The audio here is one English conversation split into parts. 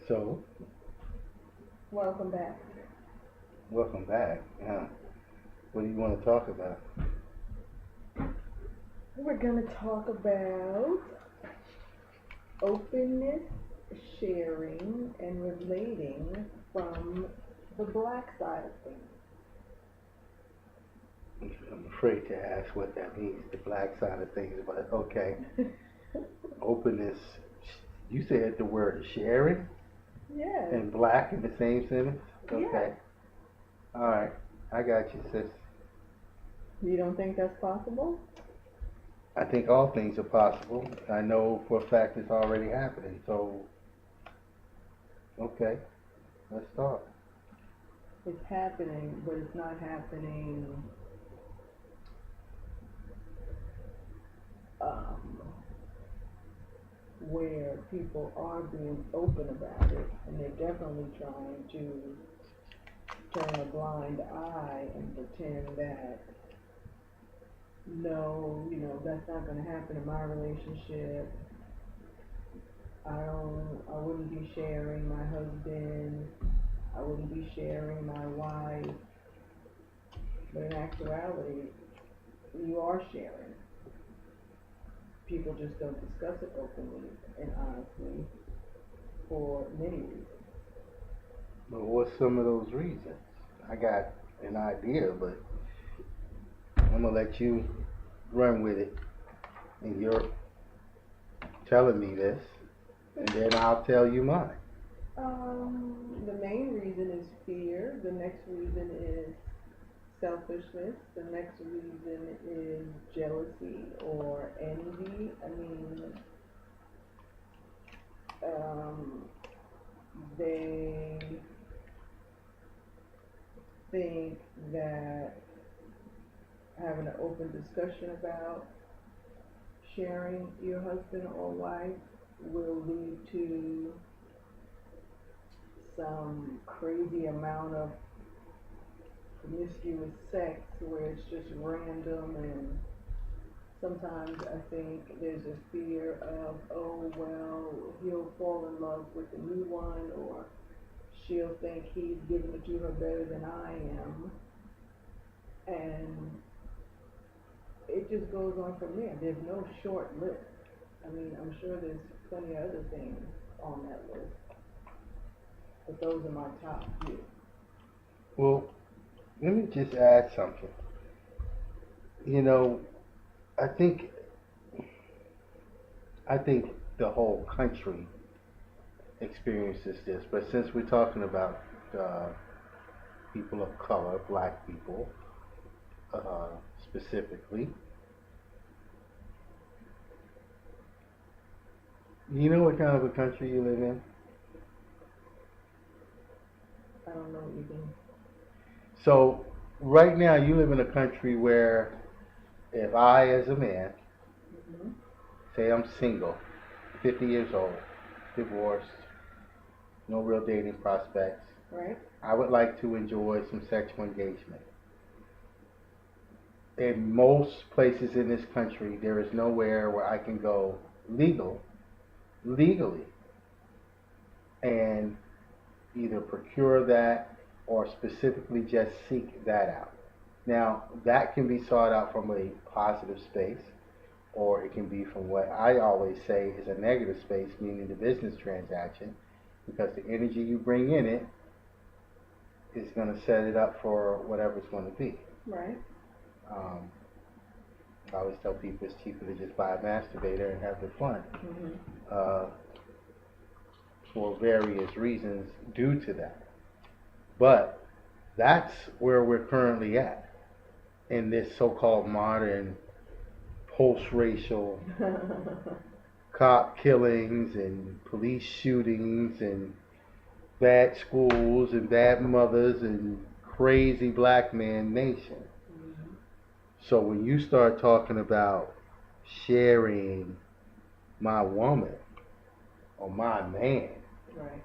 So, Welcome back. welcome back. What do you want to talk about? We're going to talk about openness, sharing, and relating from the black side of I'm afraid to ask what that means, the black side of things, but okay. things. Openness. You said the word sharing Yes, and black in the same sentence? yes. Okay. All right. I got you, sis. You don't think that's possible? I think all things are possible. I know for a fact it's already happening. So, okay, let's start. It's happening, but it's not happening um, where people are being open about it, and they're definitely trying to turn a blind eye and pretend that no, that's not going to happen in my relationship. I wouldn't be sharing my husband. I wouldn't be sharing my wife. But in actuality, you are sharing. People just don't discuss it openly and honestly for many reasons. But what's some of those reasons? I got an idea, but I'm gonna let you run with it. And you're telling me this, and then I'll tell you mine. The main reason is fear. The next reason is selfishness. The next reason is jealousy or envy. I mean, um, they think that having an open discussion about sharing your husband or wife will lead to some crazy amount of promiscuous sex where it's just random, and sometimes I think there's a fear of, oh well, he'll fall in love with the new one, or she'll think he's giving it to her better than I am, and it just goes on from there. There's no short list. I mean, I'm sure there's plenty of other things on that list, but those are my top few. Well, let me just add something. You know, I think I think the whole country experiences this, but since we're talking about uh, people of color, black people uh, specifically, you know what kind of a country you live in? I don't know what you mean. So right now you live in a country where if I, as a man, Hmm. say I'm single, 50 years old, divorced, no real dating prospects, Right? I would like to enjoy some sexual engagement. In most places in this country, there is nowhere where I can go legally, and either procure that or specifically just seek that out. Now, that can be sought out from a positive space, or it can be from what I always say is a negative space, meaning the business transaction, because the energy you bring in it is going to set it up for whatever it's going to be. Right? Um, I always tell people it's cheaper to just buy a masturbator and have the fun, Hmm. uh, for various reasons due to that. But that's where we're currently at in this so-called modern post-racial cop killings and police shootings and bad schools and bad mothers and crazy black man nation. Hmm. So when you start talking about sharing my woman or my man, Right.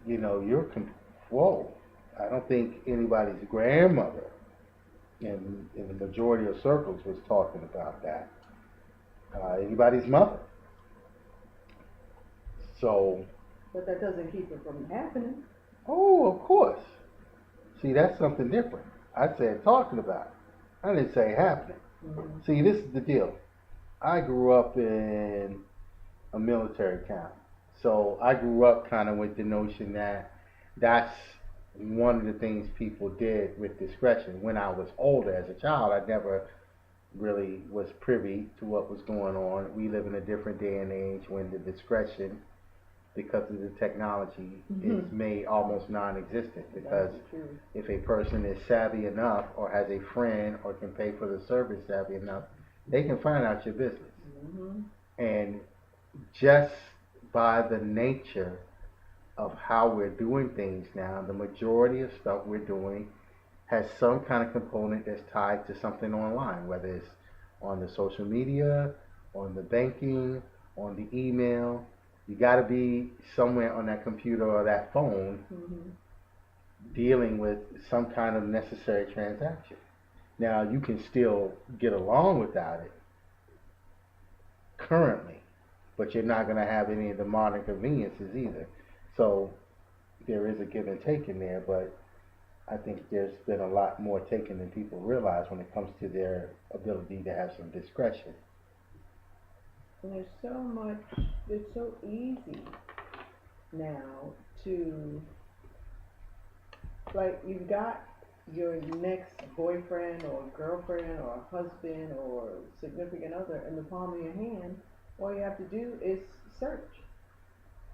you know, whoa. I don't think anybody's grandmother in the majority of circles was talking about that. Anybody's mother. So But that doesn't keep it from happening. Oh, of course. See, that's something different. I said talking about it. I didn't say happening. Mm-hmm. See, this is the deal. I grew up in a military town. So I grew up kind of with the notion that that's one of the things people did with discretion. When I was older as a child, I never really was privy to what was going on. We live in a different day and age when the discretion, because of the technology, is Mm-hmm. made almost non-existent. That's Because the truth. if a person is savvy enough or has a friend or can pay for the service savvy enough, they can find out your business. Mm-hmm. And just by the nature of how we're doing things now, the majority of stuff we're doing has some kind of component that's tied to something online, whether it's on the social media, on the banking, on the email. You got to be somewhere on that computer or that phone Mm-hmm. dealing with some kind of necessary transaction. Now, you can still get along without it currently, but you're not going to have any of the modern conveniences either. So there is a give and take in there, but I think there's been a lot more taken than people realize when it comes to their ability to have some discretion. And there's so much, it's so easy now to, like, you've got your next boyfriend or girlfriend or husband or significant other in the palm of your hand. All you have to do is search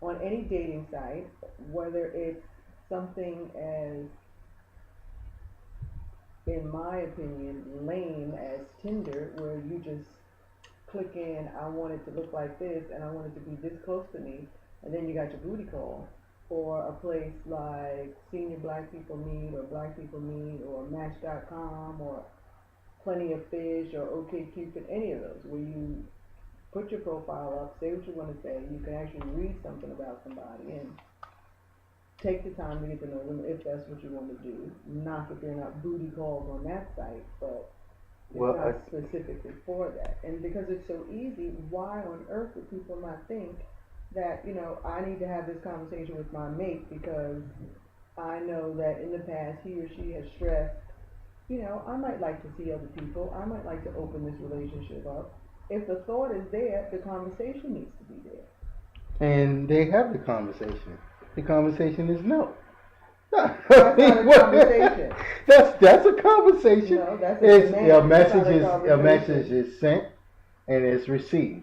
on any dating site, whether it's something as, in my opinion, lame as Tinder, where you just click in, I want it to look like this, and I want it to be this close to me, and then you got your booty call. Or a place like Senior Black People Meet, or Black People Meet, or Match.com, or Plenty of Fish, or OkCupid, any of those, where you put your profile up, say what you want to say, you can actually read something about somebody, and take the time to get to know them if that's what you want to do. Not that they're not booty calls on that site, but it's Well, not specifically for that. And because it's so easy, why on earth would people not think that, I need to have this conversation with my mate because I know that in the past he or she has stressed, I might like to see other people, I might like to open this relationship up. If the thought is there, the conversation needs to be there. and they have the conversation. The conversation is no. That's not a conversation. That's a conversation. No, that's a It's demand. That's not a a conversation. message is sent and it's received.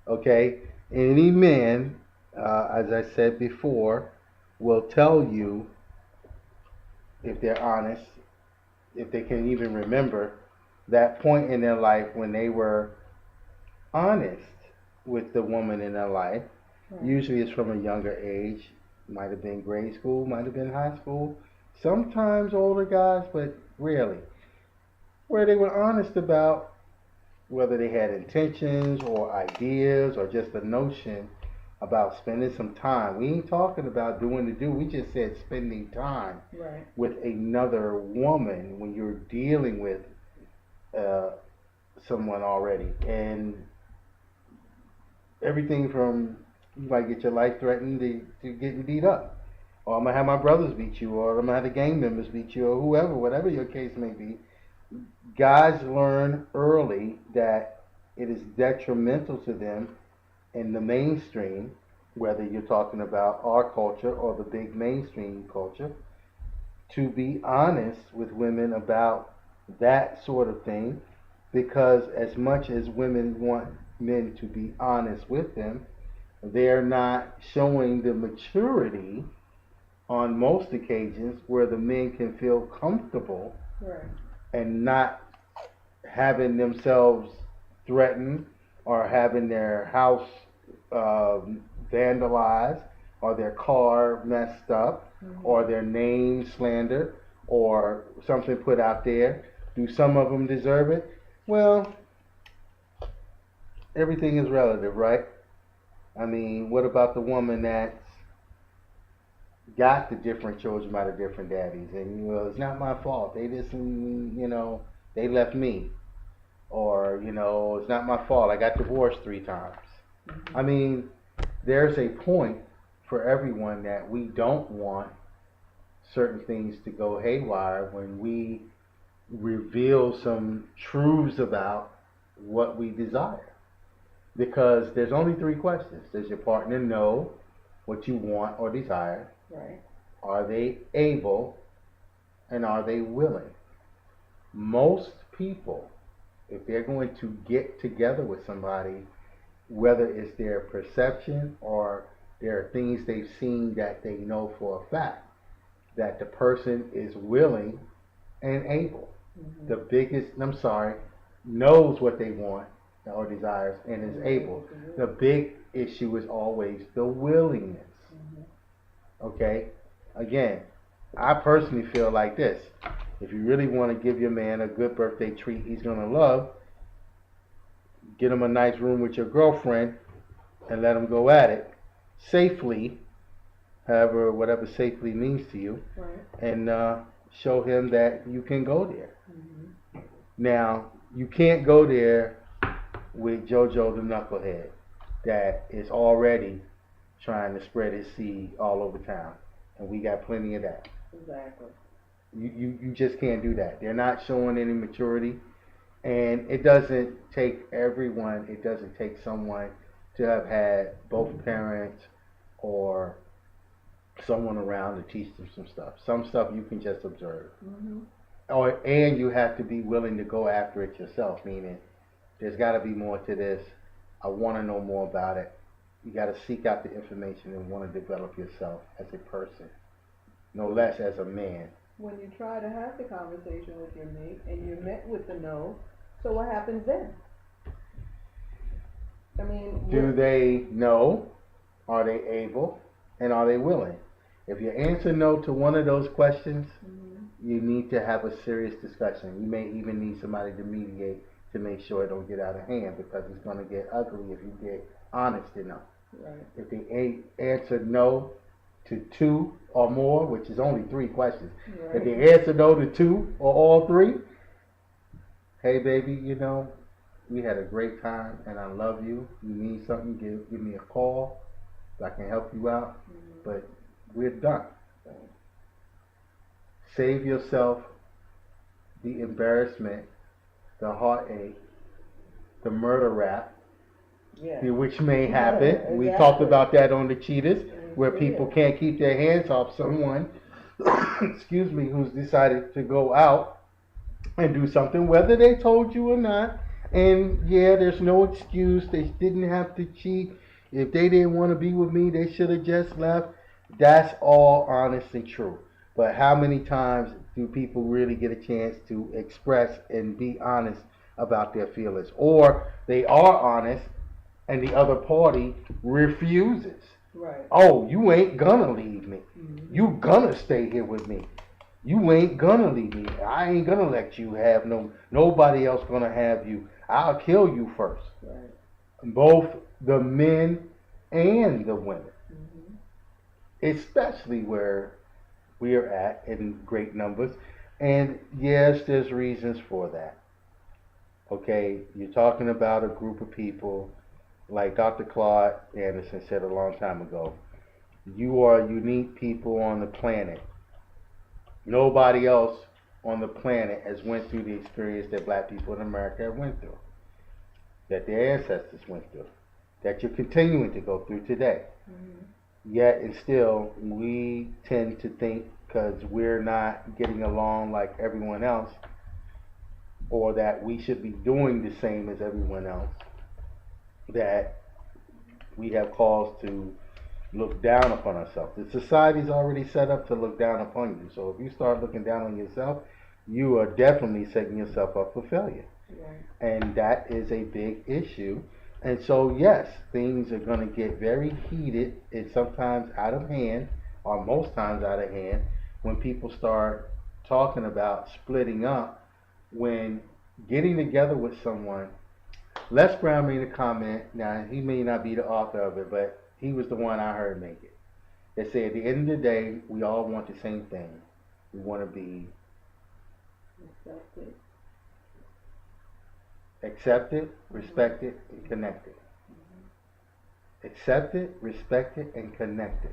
Okay, any man, as I said before, will tell you if they're honest, if they can even remember that point in their life when they were honest with the woman in their life. Right. Usually it's from a younger age. Might have been grade school, might have been high school. Sometimes older guys, but rarely. Where they were honest about whether they had intentions or ideas or just a notion about spending some time. We ain't talking about doing the do. We just said spending time Right. with another woman when you're dealing with uh, someone already. And everything from you might get your life threatened to getting beat up. Or I'm gonna have my brothers beat you, or I'm gonna have the gang members beat you, or whoever, whatever your case may be. Guys learn early that it is detrimental to them in the mainstream, whether you're talking about our culture or the big mainstream culture, to be honest with women about that sort of thing, because as much as women want men to be honest with them, they're not showing the maturity on most occasions where the men can feel comfortable Right. and not having themselves threatened or having their house vandalized or their car messed up or their name slandered or something put out there. Do some of them deserve it? Well, everything is relative, right? I mean, what about the woman that's got the different children by the different daddies and, well, it's not my fault. They just, they left me. Or, it's not my fault. I got divorced 3 times. I mean, there's a point for everyone that we don't want certain things to go haywire when we reveal some truths about what we desire. Because there's only three questions. Does your partner know what you want or desire? Right. Are they able? And are they willing? Most people, if they're going to get together with somebody, whether it's their perception or there are things they've seen that they know for a fact, that the person is willing and able. Mm-hmm. The biggest, I'm sorry, knows what they want or desires and is Mm-hmm. able. The big issue is always the willingness. Mm-hmm. Okay? Again, I personally feel like this. If you really want to give your man a good birthday treat he's going to love, get him a nice room with your girlfriend and let him go at it safely, however, whatever safely means to you, right. and show him that you can go there. Mm-hmm. Now, you can't go there with JoJo the Knucklehead that is already trying to spread his seed all over town. And we got plenty of that. Exactly. You just can't do that. They're not showing any maturity. And it doesn't take everyone, it doesn't take someone to have had both parents or someone around to teach them some stuff. Some stuff you can just observe. Mm-hmm. And you have to be willing to go after it yourself, meaning there's got to be more to this. I want to know more about it. You got to seek out the information and want to develop yourself as a person, no less as a man. When you try to have the conversation with your mate and you're met with the no, so what happens then? I mean, do they know? Are they able? And are they willing? If you answer no to one of those questions, mm-hmm. you need to have a serious discussion. You may even need somebody to mediate to make sure it don't get out of hand, because it's going to get ugly if you get honest enough. Right. If they answer no to two or more, which is only three questions, right. if they answer no to two or all three, hey baby, we had a great time and I love you. You need something, give me a call so I can help you out. Mm-hmm. But we're done. Save yourself the embarrassment, the heartache, the murder rap, which may happen. Exactly. We talked about that on the Cheetahs, where people can't keep their hands off someone, excuse me, who's decided to go out and do something, whether they told you or not. And yeah, there's no excuse. They didn't have to cheat. If they didn't want to be with me, they should have just left. That's all honest and true. But how many times do people really get a chance to express and be honest about their feelings? Or they are honest and the other party refuses. Right. Oh, you ain't gonna leave me. Mm-hmm. You gonna stay here with me. You ain't gonna leave me. I ain't gonna let you have nobody else gonna have you. I'll kill you first. Right. Both the men and the women. Mm-hmm. Especially where we are at in great numbers. And yes, there's reasons for that. Okay, you're talking about a group of people, like Dr. Claude Anderson said a long time ago. You are unique people on the planet. Nobody else on the planet has went through the experience that black people in America have went through, that their ancestors went through, that you're continuing to go through today. Mm-hmm. Yet and still, we tend to think because we're not getting along like everyone else, or that we should be doing the same as everyone else, that we have cause to look down upon ourselves. The society's already set up to look down upon you. So if you start looking down on yourself, you are definitely setting yourself up for failure. Right. And that is a big issue. And so, yes, things are going to get very heated and sometimes out of hand, or most times out of hand, when people start talking about splitting up, when getting together with someone. Les Brown made a comment. Now, he may not be the author of it, but he was the one I heard make it. They said, at the end of the day, we all want the same thing. We want to be accepted, respected, and connected. Mm-hmm. accepted, respected, and connected.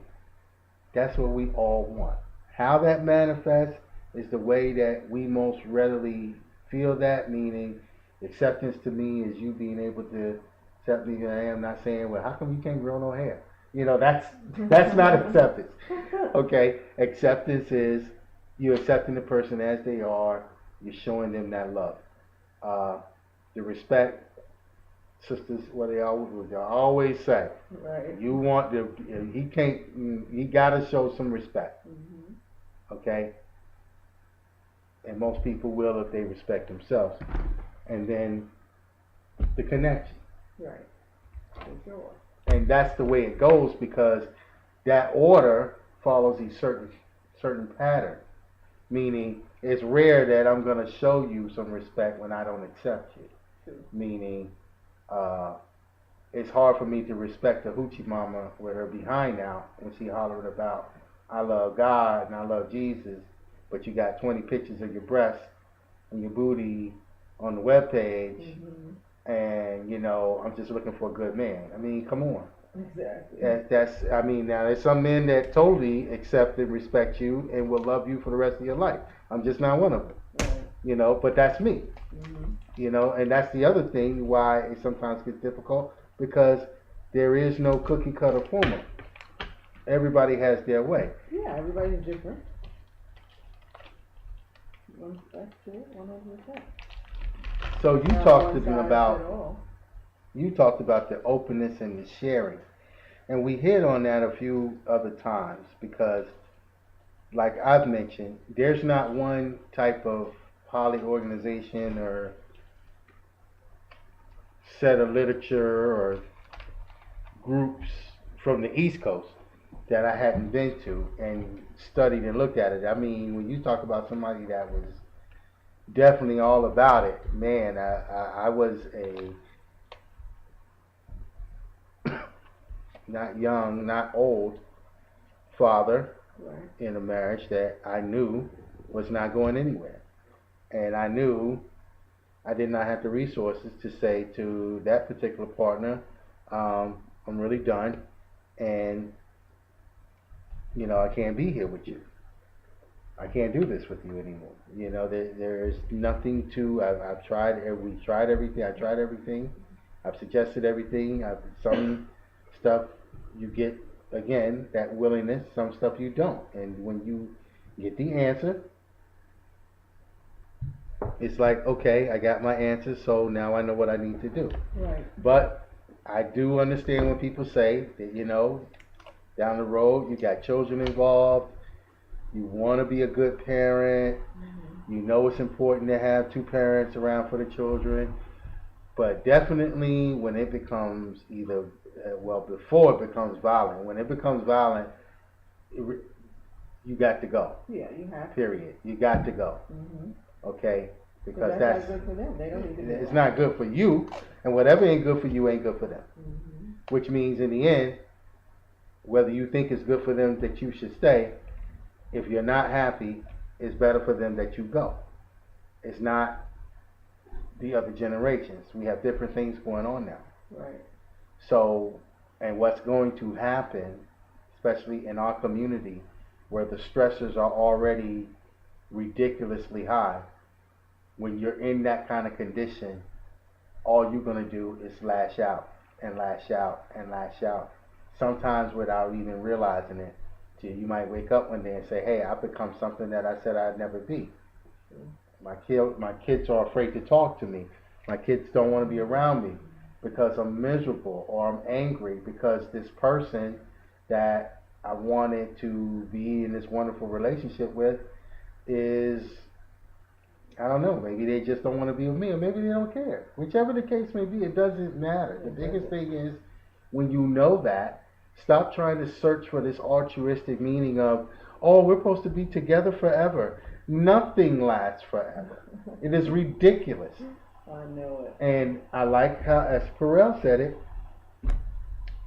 That's what we all want. How that manifests is the way that we most readily feel that, meaning acceptance to me is you being able to accept me as I am, not saying, well, how come you can't grow no hair? You know, that's not acceptance. Okay? Acceptance is you accepting the person as they are, you're showing them that love. Uh, the respect, sisters, what they always say. Right. You want to, he can't, he got to show some respect. Mhm. Okay? And most people will if they respect themselves. And then the connection. Right. For sure. And that's the way it goes because that order follows a certain pattern. Meaning, it's rare that I'm going to show you some respect when I don't accept you. True. Meaning, it's hard for me to respect a hoochie mama with her behind out when she hollering about I love God and I love Jesus, but you got 20 pictures of your breasts and your booty on the webpage, and you know I'm just looking for a good man. I mean, come on. Exactly. I mean, now there's some men that totally accept and respect you and will love you for the rest of your life. I'm just not one of them. Right. You know, but that's me. Mhm. You know, and that's the other thing why it sometimes gets difficult because there is no cookie cutter formula. Everybody has their way. Yeah, everybody's different. That's true, 100%. So you Not talked one to them size about fit all. you talked about the openness and the sharing, and we hit on that a few other times because, like I've mentioned, there's not one type of poly organization or set of literature or groups from the East Coast that I hadn't been to and studied and looked at it. I mean, when you talk about somebody that was definitely all about it, man, I was a not young, not old father Right. in a marriage that I knew was not going anywhere. And I knew I did not have the resources to say to that particular partner, I'm really done, and you know I can't be here with you. I can't do this with you anymore. You know, there's nothing to. I've tried. We tried everything. I tried everything. I've suggested everything. Some stuff you get again that willingness. Some stuff you don't. And when you get the answer, it's like, okay, I got my answer, so now I know what I need to do. Right. But I do understand when people say that, you know, down the road you got children involved, you want to be a good parent, you know it's important to have two parents around for the children, but definitely when it becomes either, well, before it becomes violent, when it becomes violent, you got to go. Yeah, you have to. Period. You got to go. Okay? Because that's not good for them. They don't need to be it's around. not good for you, and whatever ain't good for you ain't good for them. Which means in the end, whether you think it's good for them that you should stay, if you're not happy, it's better for them that you go. It's not the other generations. We have different things going on now. Right. So, and what's going to happen, especially in our community, where the stressors are already ridiculously high, when you're in that kind of condition, all you're going to do is lash out and lash out and lash out. Sometimes without even realizing it. You might wake up one day and say, hey, I've become something that I said I'd never be. My kids are afraid to talk to me. My kids don't want to be around me because I'm miserable or I'm angry because this person that I wanted to be in this wonderful relationship with is, I don't know, maybe they just don't want to be with me or maybe they don't care. Whichever the case may be, it doesn't matter. The biggest thing is when you know that, stop trying to search for this altruistic meaning of, oh, we're supposed to be together forever. Nothing lasts forever. It is ridiculous. I know it. And I like how, as Perel said it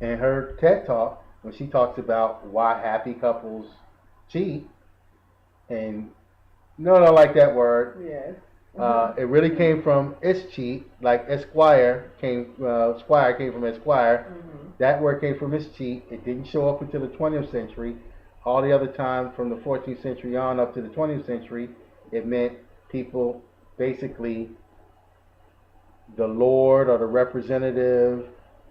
in her TED Talk, when she talks about why happy couples cheat, and no, I don't like that word. Yes. It really came from Ischy, like Squire came from Esquire. Mm-hmm. That word came from Ischy. It didn't show up until the 20th century. All the other time from the 14th century on up to the 20th century, it meant people basically the lord or the representative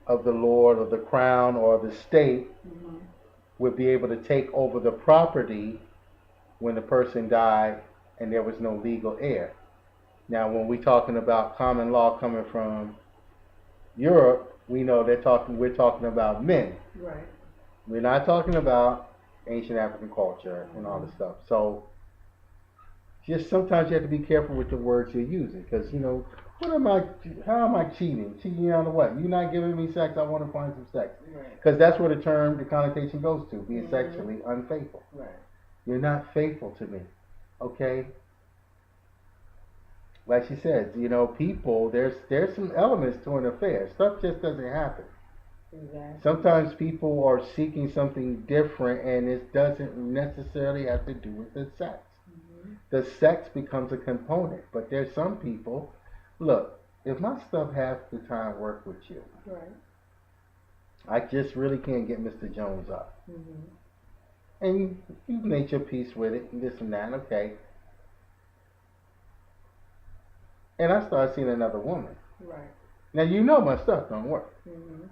of the lord or the crown or the state Mm-hmm. would be able to take over the property when the person died and there was no legal heir. Now, when we're talking about common law coming from Europe, we know we're talking about men. Right. We're not talking about ancient African culture and all Mm-hmm. this stuff. So, just sometimes you have to be careful with the words you're using because what am I? How am I cheating? Cheating on what? You're not giving me sex. I want to find some sex Right. because that's where the connotation goes to being Mm-hmm. sexually unfaithful. Right. You're not faithful to me, okay? Like she says, people. There's some elements to an affair. Stuff just doesn't happen. Exactly. Sometimes people are seeking something different, and it doesn't necessarily have to do with the sex. Mm-hmm. The sex becomes a component, but there's some people. Look, if my stuff half the time work with you, Right. I just really can't get Mr. Jones up, Mm-hmm. and you've made your peace with it, and this and that, okay. And I start seeing another woman. Right. Now my stuff don't work. Mm-hmm.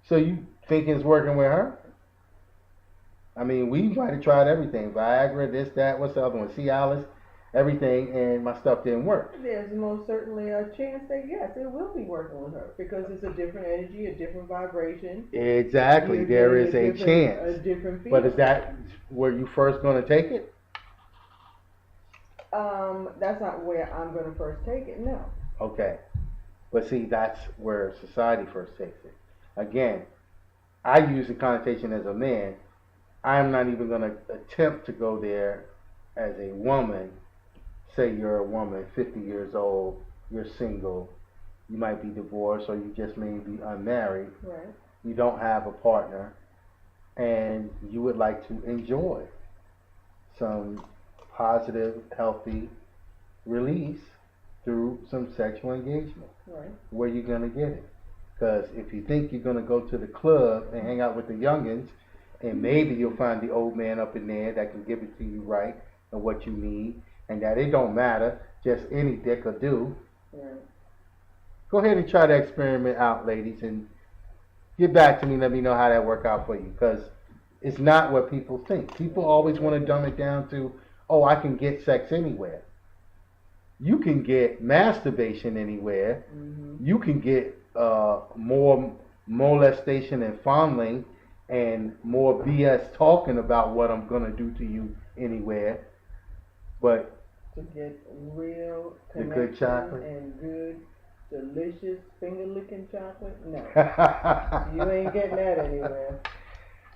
So you think it's working with her? I mean, we might have tried everything. Viagra, this, that, what's the other one? Cialis, everything, and my stuff didn't work. There's most certainly a chance that yes, it will be working with her because it's a different energy, a different vibration. Exactly, You're there getting is a a chance. different feeling. But is that where you first going to take it? That's not where I'm going to first take it. No. Okay. But see, that's where society first takes it. Again, I use the connotation as a man. I'm not even going to attempt to go there as a woman. Say you're a woman, 50 years old, you're single, you might be divorced, or you just may be unmarried. Right. You don't have a partner, and you would like to enjoy some positive, healthy release through some sexual engagement. Right. Where you gonna get it? Because if you think you're gonna go to the club and hang out with the youngins, and maybe you'll find the old man up in there that can give it to you right and what you need, and that it don't matter, just any dick will do. Right. Go ahead and try that experiment out, ladies, and get back to me. Let me know how that worked out for you, because it's not what people think. People always want to dumb it down to, oh, I can get sex anywhere. You can get masturbation anywhere. Mm-hmm. You can get more molestation and fondling and more BS talking about what I'm gonna do to you anywhere. But To get real the good connection chocolate and good, delicious finger licking chocolate, no, you ain't getting that anywhere.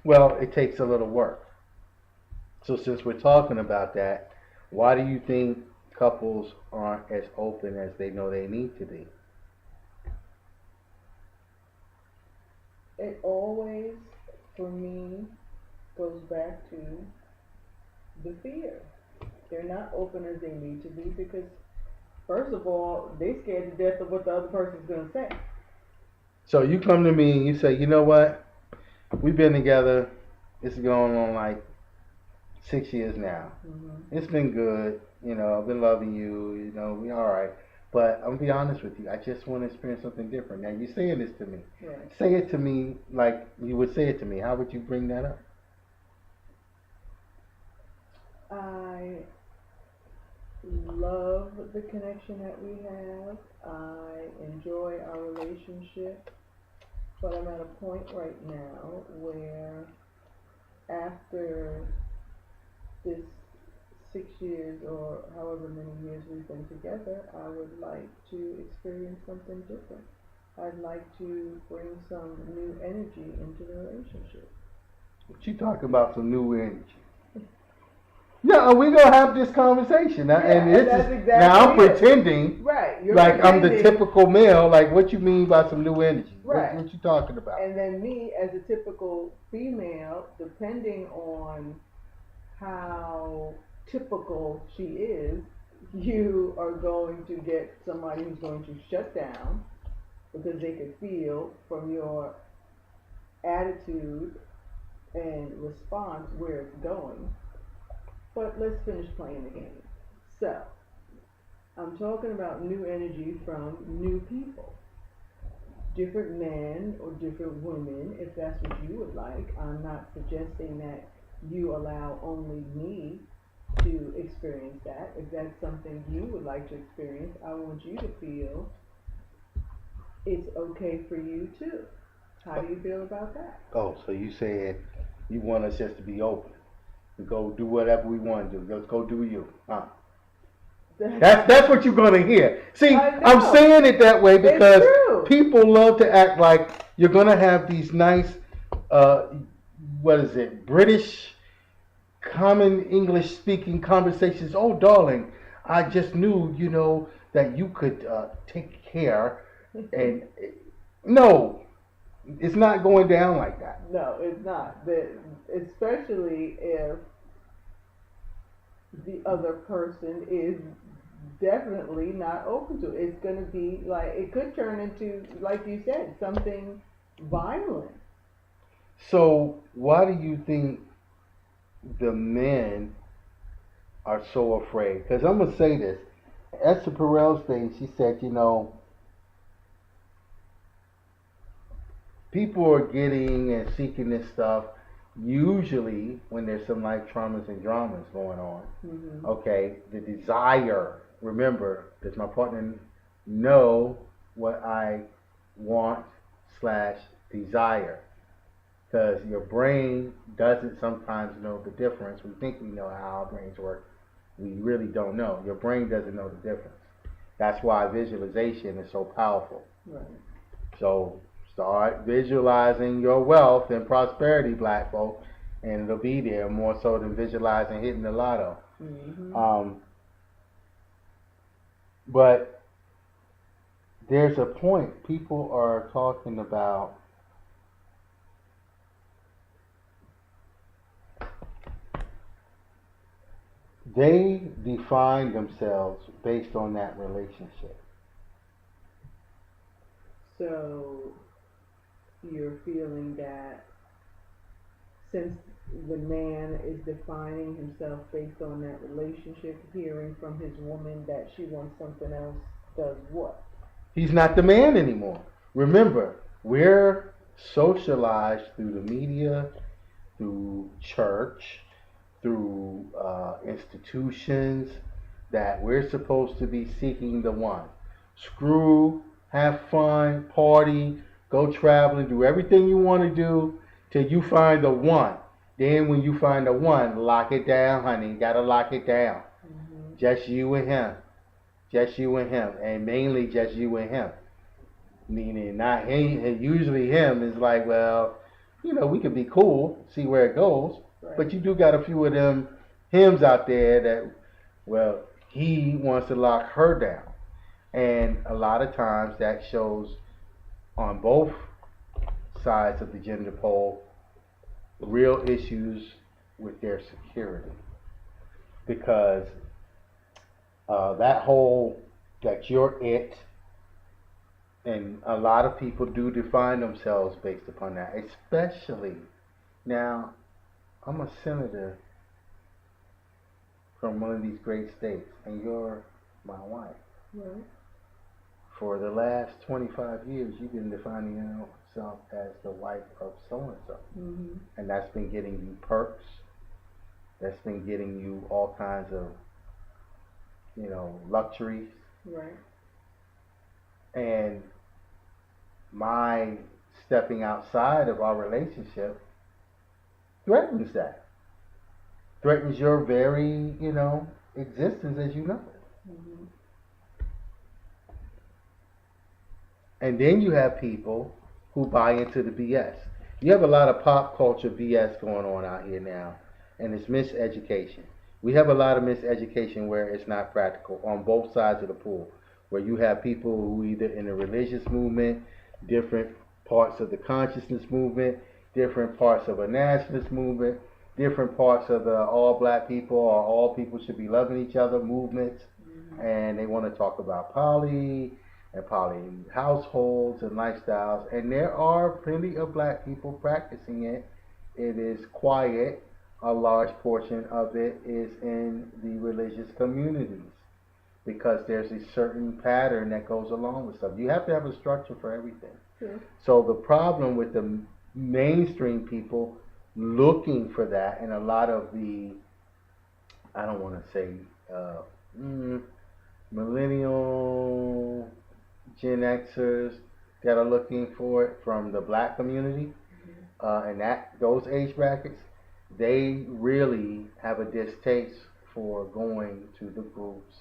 well, it takes a little work. So since we're talking about that, why do you think couples aren't as open as they know they need to be? It always, for me, goes back to the fear. They're not open as they need to be because, first of all, they scared to death of what the other person's gonna say. So you come to me and you say, you know what? We've been together. It's going on like 6 years now. Mm-hmm. It's been good. I've been loving you. We all right. But I'm gonna be honest with you. I just want to experience something different. Now you're saying this to me. Right. Say it to me like you would say it to me. How would you bring that up? I love the connection that we have. I enjoy our relationship, but I'm at a point right now where after this 6 years or however many years we've been together, I would like to experience something different. I'd like to bring some new energy into the relationship. What you talking about some new energy? No, we're gonna have this conversation now, and Yeah, this that's is exactly now. I'm it. pretending Right. You're like I'm the pretending. typical male. Like, what you mean by some new energy? Right. What you talking about? And then me, as a typical female, depending on how typical she is, you are going to get somebody who's going to shut down because they could feel from your attitude and response where it's going. But let's finish playing the game. So, I'm talking about new energy from new people. Different men or different women, if that's what you would like. I'm not suggesting that you allow only me to experience that. If that's something you would like to experience, I want you to feel it's okay for you too. How do you feel about that? Oh, so you saying you want us just to be open, to go do whatever we want to do. Let's go do you, huh? That's what you're gonna hear. See, I'm saying it that way because people love to act like you're gonna have these nice, uh, what is it, British common English speaking conversations. Oh, darling, I just knew, that you could take care. And no, it's not going down like that. No, it's not. Especially if the other person is definitely not open to it. It's going to be like, it could turn into, like you said, something violent. So, why do you think the men are so afraid? Because I'm going to say this. Esther Perel's thing, she said, people are getting and seeking this stuff usually when there's some life traumas and dramas going on. Mm-hmm. Okay, the desire. Remember, does my partner know what I want / desire? Because your brain doesn't sometimes know the difference. We think we know how our brains work. We really don't know. Your brain doesn't know the difference. That's why visualization is so powerful. Right. So start visualizing your wealth and prosperity, black folk, and it'll be there more so than visualizing hitting the lotto. Mm-hmm. But there's a point. People are talking about they define themselves based on that relationship. So you're feeling that since the man is defining himself based on that relationship, hearing from his woman that she wants something else, does what? He's not the man anymore. Remember, we're socialized through the media, through church, through institutions, that we're supposed to be seeking the one. Screw, have fun, party, go traveling, do everything you want to do till you find the one. Then when you find the one, lock it down, honey. You gotta lock it down. Mm-hmm. Just you and him. Just you and him. And mainly just you and him. Meaning not him. Usually him is like, well, we could be cool, see where it goes. Right. But you do got a few of them hymns out there that, well, he wants to lock her down. And a lot of times that shows on both sides of the gender pole real issues with their security. Because that you're it, and a lot of people do define themselves based upon that, especially now. I'm a senator from one of these great states, and you're my wife. Right. For the last 25 years, you've been defining yourself as the wife of so-and-so. Mm-hmm. And that's been getting you perks. That's been getting you all kinds of, luxuries. Right. And my stepping outside of our relationship threatens that. Threatens your very, existence as you know it. Mm-hmm. And then you have people who buy into the BS. You have a lot of pop culture BS going on out here now, and it's miseducation. We have a lot of miseducation where it's not practical on both sides of the pool, where you have people who either in the religious movement, different parts of the consciousness movement, different parts of a nationalist movement, different parts of the all black people or all people should be loving each other movements. and they want to talk about poly and poly households and lifestyles. And there are plenty of black people practicing it. It is quiet. A large portion of it is in the religious communities because there's a certain pattern that goes along with stuff. You have to have a structure for everything. Sure. So the problem with the mainstream people looking for that, and a lot of the, I don't want to say millennial Gen Xers that are looking for it from the black community, and those age brackets, they really have a distaste for going to the groups,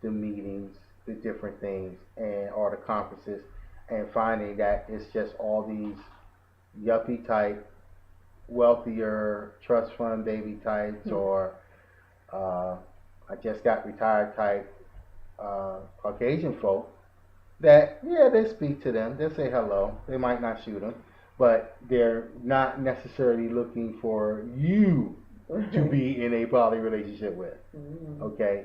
the meetings, the different things, and or the conferences, and finding that it's just all these yuppie type, wealthier trust fund baby types, or I just got retired type Caucasian folk that, yeah, they speak to them, they'll say hello, they might not shoot them, but they're not necessarily looking for you to be in a poly relationship with. Okay?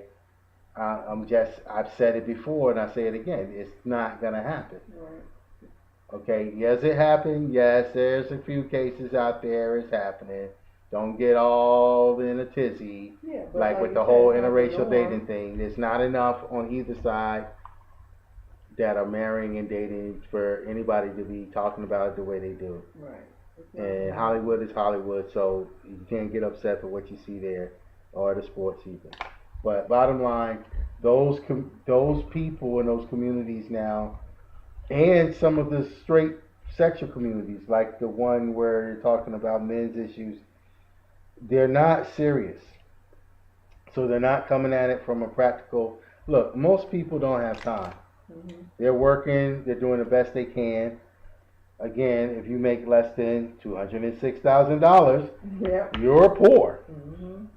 I've said it before and I say it again, it's not gonna happen. Okay, yes, it happened. Yes, there's a few cases out there. It's happening. Don't get all in a tizzy, Yeah, like with the whole interracial dating thing. There's not enough on either side that are marrying and dating for anybody to be talking about it the way they do. Right. And Hollywood is Hollywood, so you can't get upset for what you see there or the sports even. But bottom line, those people in those communities now, and some of the straight sexual communities, like the one where you're talking about men's issues, they're not serious. So they're not coming at it from a practical look. Most people don't have time. They're working, they're doing the best they can. Again, if you make less than $206,000, you're poor.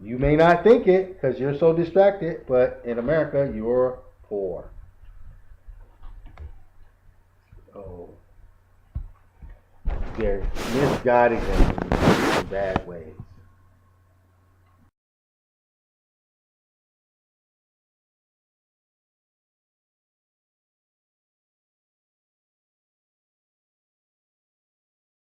You may not think it because you're so distracted, but in America, you're poor. Oh, they're misguiding them in bad ways.